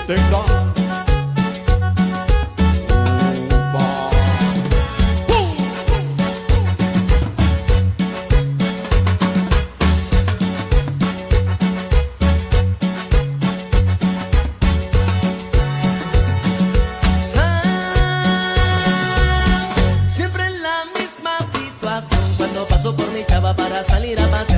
Texas. Siempre en la misma situación, cuando paso por mi chava para salir a pasear.